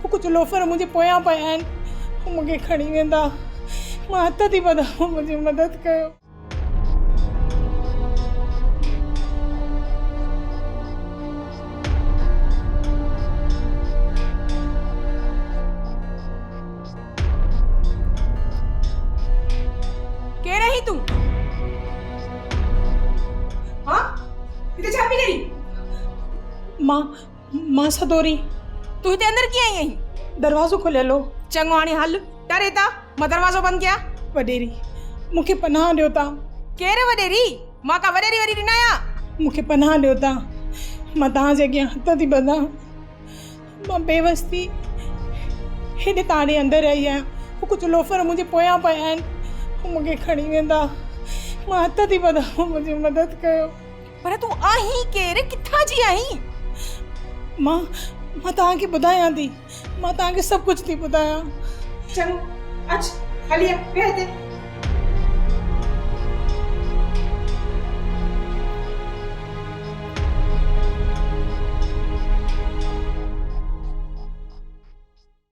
कुछ लोफर मुझे पोयां पिया आहिनि, मूंखे खणी वेंदा। मां हथ थी वधां, मुंहिंजी मदद कयो। केर आहीं तूं? हाँ हिते छा पई करी? मां सदोरी। तूं हिते अंदर कीअं आई आहीं? दरवाज़ो खुलियल हो। चङो हाणे हल, डरे था, मां दरवाज़ो बंदि कयां? वॾेरी, मूंखे पनाह ॾियो था। केर वॾेरी? मां का वॾेरी वरी ॾिना आहियां? मूंखे पनाह ॾियो था। मां तव्हांजे अॻियां हथ थी ॿधां। मां बेवस थी हेॾे तव्हांजे अंदरि आई आहियां। कुझु लोफर मुंहिंजे पोयां पिया आहिनि, मूंखे खणी वेंदा। मां हथ थी ॿधां, मुंहिंजी मदद कयो। पर तूं आहीं केर? किथां जी आहीं? मां तव्हांखे ॿुधायां थी, मां तव्हांखे सभु कुझु थी ॿुधायां। चङो अच हलिया वेह हिते।